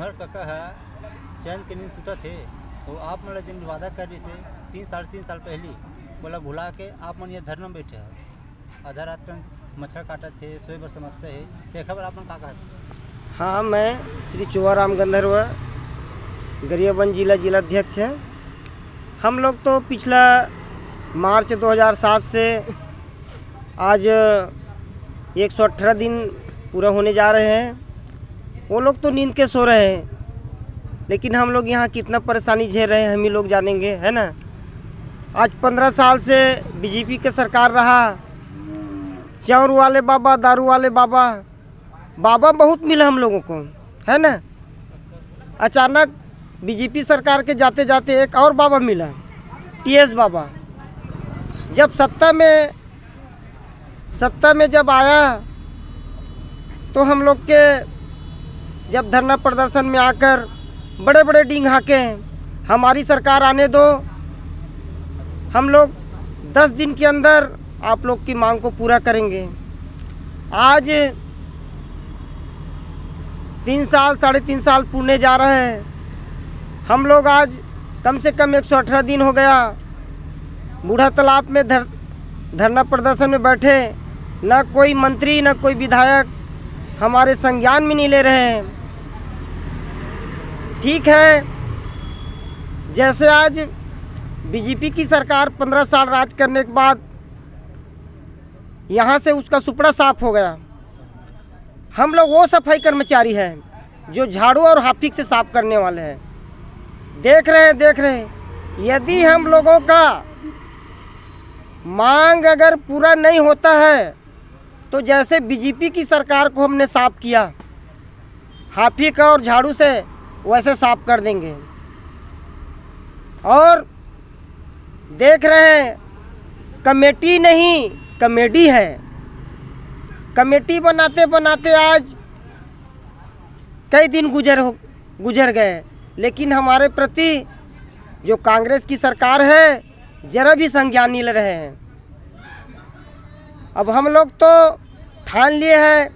तुम्हारा काका है चैन के नींद सुता थे तो आप मतलब जिन वादा कर रही से 3-3.5 साल पहले बोला भुला के आप मन ये धरना में बैठे हो आधा रात तक मच्छर काटा थे सोए बर समस्या है ये खबर आप मन काका है। हाँ, मैं श्री चुवाराम गंधर्व गरियाबंद जिलाध्यक्ष हैं। हम लोग तो पिछला मार्च 2007 से आज 118 दिन पूरा होने जा रहे हैं। वो लोग तो नींद के सो रहे हैं, लेकिन हम लोग यहाँ कितना परेशानी झेल रहे हैं हम ही लोग जानेंगे, है ना। आज 15 साल से बीजेपी के सरकार रहा। चाउर वाले बाबा, दारू वाले बाबा, बाबा बहुत मिला हम लोगों को, है ना। अचानक बीजेपी सरकार के जाते जाते एक और बाबा मिला, टीएस बाबा। जब सत्ता में जब आया तो हम लोग के जब धरना प्रदर्शन में आकर बड़े बड़े डींग हाके, हमारी सरकार आने दो, हम लोग 10 दिन के अंदर आप लोग की मांग को पूरा करेंगे। आज 3 साल 3.5 साल पूरे जा रहे हैं। हम लोग आज कम से कम 118 दिन हो गया बूढ़ा तालाब में धरना प्रदर्शन में बैठे। न कोई मंत्री न कोई विधायक हमारे संज्ञान में नहीं ले रहे हैं। ठीक है, जैसे आज बीजेपी की सरकार 15 साल राज करने के बाद यहाँ से उसका सुपड़ा साफ हो गया। हम लोग वो सफाई कर्मचारी हैं जो झाड़ू और हार्पिक से साफ करने वाले हैं। देख रहे हैं यदि हम लोगों का मांग अगर पूरा नहीं होता है तो जैसे बीजेपी की सरकार को हमने साफ किया हार्पिक और झाड़ू से, वैसे साफ कर देंगे। और देख रहे हैं कमेटी नहीं कमेडी है। कमेटी बनाते बनाते आज कई दिन गुजर गए, लेकिन हमारे प्रति जो कांग्रेस की सरकार है जरा भी संज्ञान नहीं ले रहे हैं। अब हम लोग तो ठान लिए हैं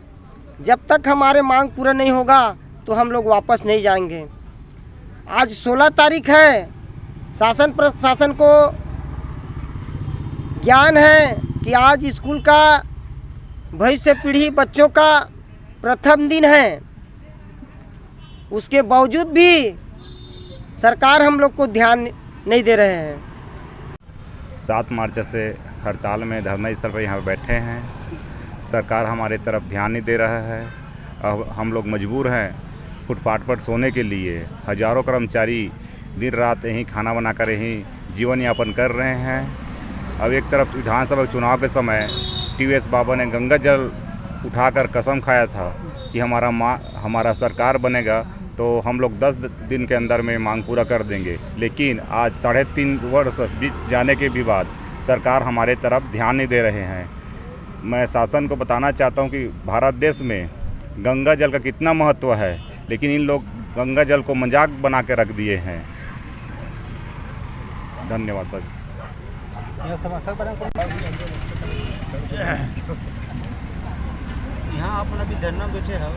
जब तक हमारे मांग पूरा नहीं होगा तो हम लोग वापस नहीं जाएंगे। आज 16 तारीख है। शासन प्रशासन को ज्ञान है कि आज स्कूल का भविष्य पीढ़ी बच्चों का प्रथम दिन है। उसके बावजूद भी सरकार हम लोग को ध्यान नहीं दे रहे हैं। 7 मार्च से हड़ताल में धरना स्थल पर यहाँ बैठे हैं। सरकार हमारे तरफ ध्यान नहीं दे रहा है। अब हम लोग मजबूर हैं फुटपाथ पर सोने के लिए। हजारों कर्मचारी दिन रात यहीं खाना बनाकर यहीं जीवन यापन कर रहे हैं। अब एक तरफ विधानसभा चुनाव के समय टीएस बाबा ने गंगा जल उठाकर कसम खाया था कि हमारा सरकार बनेगा तो हम लोग 10 दिन के अंदर में मांग पूरा कर देंगे। लेकिन आज 3.5 वर्ष बीत जाने के भी बाद सरकार हमारे तरफ ध्यान नहीं दे रहे हैं। मैं शासन को बताना चाहता हूं कि भारत देश में गंगा जल का कितना महत्व है, लेकिन इन लोग गंगा जल को मजाक बना के रख दिए हैं। धन्यवाद। बस यहाँ आप अभी धरना बैठे हो,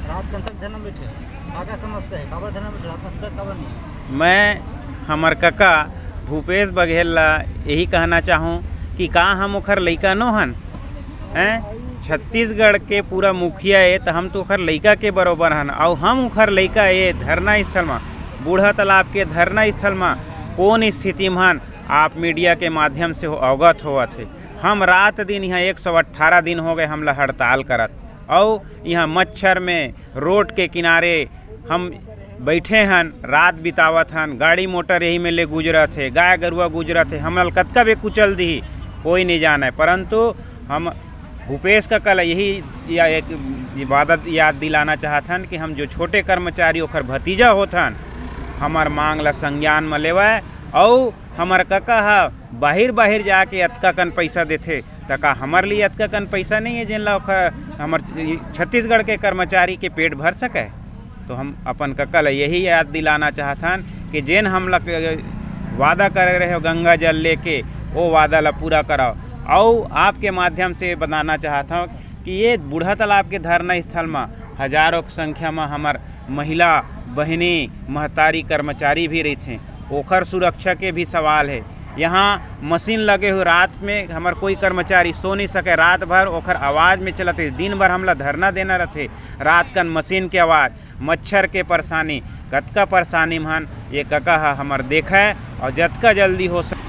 रात तक धरना बैठे हो, क्या समस्या है? काबर धरना बैठे, रात में सुधा काबर नहीं? मैं हमार काका भूपेश बघेल ला यही कहना चाहूँ कि का हम ओखर लइका नो हन हैं। छत्तीसगढ़ के पूरा मुखिया है तो हम तो ओखर लइका के बरोबर हन। और हम ओखर लइका ये धरना स्थल में बूढ़ा तालाब के धरना स्थल में कौन स्थिति में हन आप मीडिया के माध्यम से अवगत होवत है। हम रात दिन यहाँ 118 दिन हो गए हमला हड़ताल करत, और यहाँ मच्छर में रोड के किनारे हम बैठे हन, रात बितावत हन। गाड़ी मोटर यही में ले गुजरत है, गाय गरुआ गुजरत है, हमल कतका बे कुचल दी कोई नहीं जाने। परंतु हम भूपेश का कल यही एक इबादत याद दिलाना चाहतन कि हम जो छोटे कर्मचारी ओखर भतीजा होथन हमार मांग ला संज्ञान में लेवाए। और हमार काका बाहिर जाके अतका कन पैसा देथे तो का हमार लिए अतका कन पैसा नहीं है जिन ला हमार छत्तीसगढ़ के कर्मचारी के पेट भर सके। तो हम अपन काका ला यही याद दिलाना चाहतन कि जेन हम लोग वादा कर रहे हो गंगा जल लेके वो वादा ला पूरा कराओ। और आपके माध्यम से बताना चाहता हूँ कि ये बूढ़ा तालाब के धरना स्थल में हजारों की संख्या में हमार महिला बहिनी महतारी कर्मचारी भी रही, ओखर सुरक्षा के भी सवाल है। यहाँ मशीन लगे हुए, रात में हमार कोई कर्मचारी सो नहीं सके, रात भर ओखर आवाज़ में चलते, दिन भर हमला धरना देना रहते, रात कन मशीन के आवाज़, मच्छर के परेशानी, कतका परेशानी मन ये कका हमार देखा है। और जतका जल्दी हो सके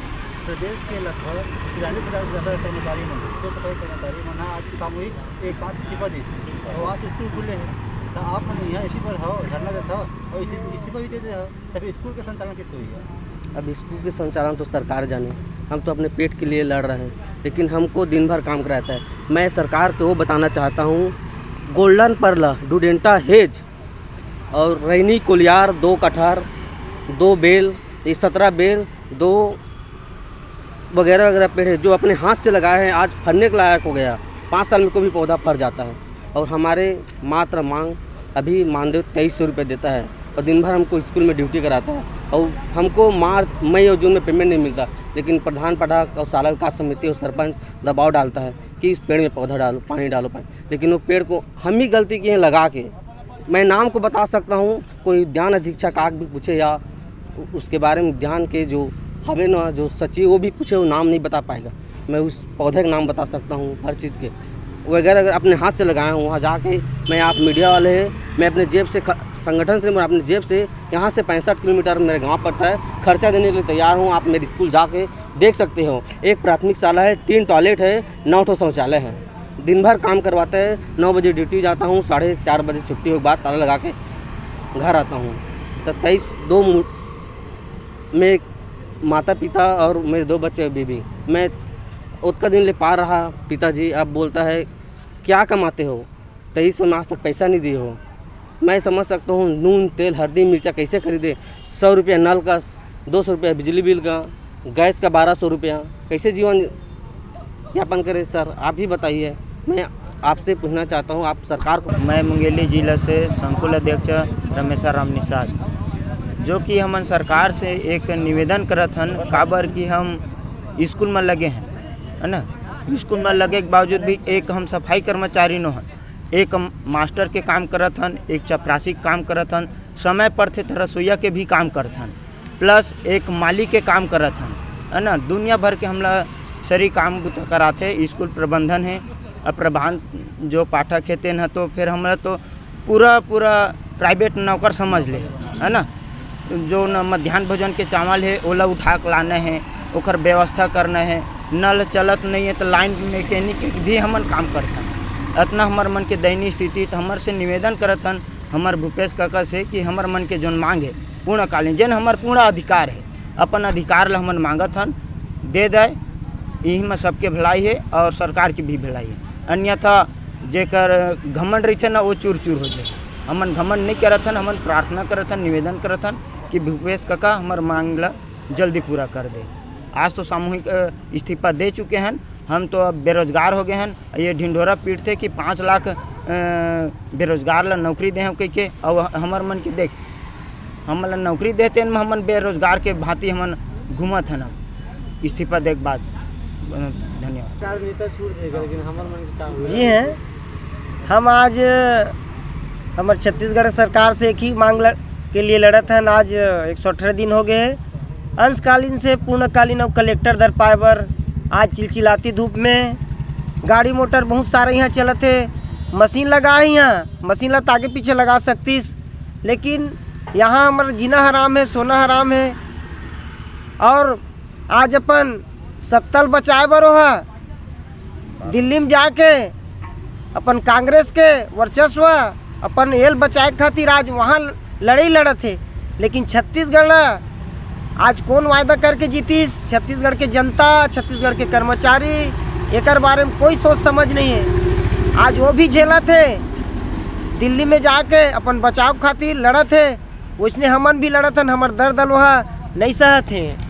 प्रदेश के लगभग 43,000 से ज़्यादा कर्मचारी मन 270 कर्मचारी मन आज सामूहिक एक साथ इस्तीफा दी और आज स्कूल खुले हैं, तो आप मन यहाँ इसी पर हो धरना देता हो और इस्तीफा भी देते हो, तभी स्कूल का संचालन कैसे हुई है? अब स्कूल के संचालन तो सरकार जाने, हम तो अपने पेट के लिए लड़ रहे हैं, लेकिन हमको दिन भर काम कराता है। मैं सरकार को वो बताना चाहता हूँ, गोल्डन पर्ला, डुडेंटा हेज और रैनी कोलियार 2 कटहर 2 बेल, 17 बेल 2 वगैरह वगैरह पेड़ है जो अपने हाथ से लगाए हैं, आज फलने के लायक हो गया। 5 साल में कोई भी पौधा फर जाता है। और हमारे मात्र मांग अभी मानदेय 2300 रुपये देता है और दिन भर हमको स्कूल में ड्यूटी कराता है और हमको मार्च मई और जून में पेमेंट नहीं मिलता, लेकिन प्रधान पाठक और शाला विकास समिति और सरपंच दबाव डालता है कि इस पेड़ में पौधा डालो, पानी डालो, लेकिन वो पेड़ को हम ही गलती किए हैं लगा के। मैं नाम को बता सकता हूँ, कोई उद्यान अधीक्षक आग भी पूछे या उसके बारे में उद्यान के जो हवे ना जो सचिव वो भी पूछे, वो नाम नहीं बता पाएगा। मैं उस पौधे का नाम बता सकता हूँ, हर चीज़ के वगैरह अगर अपने हाथ से लगाया हूँ। वहाँ जाके मैं, आप मीडिया वाले हैं, मैं अपने जेब से संगठन से, मैं अपने जेब से यहाँ से 65 किलोमीटर मेरे गांव पड़ता है, खर्चा देने के लिए तैयार हूँ। आप मेरे स्कूल जाके देख सकते हो, एक प्राथमिक शाला है, 3 टॉयलेट है, 9 ठो शौचालय है। दिन भर काम करवाते हैं, 9 बजे ड्यूटी जाता हूँ, 4:30 बजे छुट्टी हो के बाद ताला लगा के घर आता हूँ। तो 23 में माता पिता और मेरे 2 बच्चे बीबी, मैं उतना दिन ले पा रहा। पिताजी अब बोलता है क्या कमाते हो, 2300 में आज तक पैसा नहीं दिए हो। मैं समझ सकता हूँ नून तेल हल्दी मिर्चा कैसे खरीदे, 100 रुपया नल का, 200 रुपया बिजली बिल का, गैस का 1200 रुपया, कैसे जीवन यापन करे? सर आप ही बताइए, मैं आपसे पूछना चाहता हूँ आप सरकार को। मैं मुंगेली जिला से संकुल अध्यक्ष रमेशा राम निषाद, जो कि हमन सरकार से एक निवेदन करत हन, काबर कि हम स्कूल में लगे हैं, है ना। स्कूल में लगे के बावजूद भी एक हम सफाई कर्मचारी न हन, एक मास्टर के काम करत हन, एक चपरासी के काम करत हन, समय पर थे तो रसोईया के भी काम करत हन, प्लस एक माली के काम करत हन, है ना। दुनिया भर के हमला सरी काम कराते। स्कूल प्रबंधन है और प्रधान जो पाठक है तेन है, तो फिर हमरा तो पूरा प्राइवेट नौकर समझ ले, है ना। जो न मध्याह्न भोजन के चावल है ओला उठा के लाना है, ओकर व्यवस्था करना है, नल चलत नहीं है तो लाइन मैकेनिक भी हमन काम करथन। इतना हमार मन के दयनीय स्थिति, तो हमार से निवेदन करथन हमार भूपेश काका से कि हमार मन के जोन मांग है पूर्णकालीन, जन हमार पूर्ण अधिकार है, अपन अधिकार ला हमन मांगत हन, दे दे। यही में सबके भलाई है और सरकार की भी भलाई है। अन्यथा जेकर घमंड रही थे ना वो चूर चूर हो जाए। हमन घमंड नहीं करत हन, हमन प्रार्थना करत हन, निवेदन करत हन कि भूपेश काका हमार मांग ला जल्दी पूरा कर दे। आज तो सामूहिक इस्तीफा दे चुके हैं, हम तो अब बेरोजगार हो गए हैं। ये ढिंढोरा पीटते कि 5 लाख बेरोजगार ला नौकरी दे कह के, और हमार मन के देख हम ला नौकरी देते हैं, हमन बेरोजगार के भांति हमन घूमत हन इस्तीफा दे के बाद। धन्यवाद। जी हैं, हम आज हमारे छत्तीसगढ़ सरकार से एक ही मांग के लिए लड़त हैं। आज 118 दिन हो गए हैं, अंशकालीन से पूर्णकालीन और कलेक्टर दर पाएबर। आज चिलचिलाती धूप में गाड़ी मोटर बहुत सारे यहाँ चलते, मशीन लगा है, यहाँ मशीन ला आगे पीछे लगा सकतीस, लेकिन यहाँ हमारा जीना हराम है, सोना हराम है। और आज अपन सत्तल बचाए बर हो दिल्ली में जाके अपन कांग्रेस के वर्चस्व अपन एल बचाए खातिर आज वहाँ लड़ाई लड़त है, लेकिन छत्तीसगढ़ आज कौन वायदा करके जीतीस? छत्तीसगढ़ के जनता, छत्तीसगढ़ के कर्मचारी एक बारे में कोई सोच समझ नहीं है। आज वो भी झेला थे, दिल्ली में जाके अपन बचाव खातिर लड़त है, उसने हमन भी लड़त हन, हमार दर्द वह नहीं सहत है।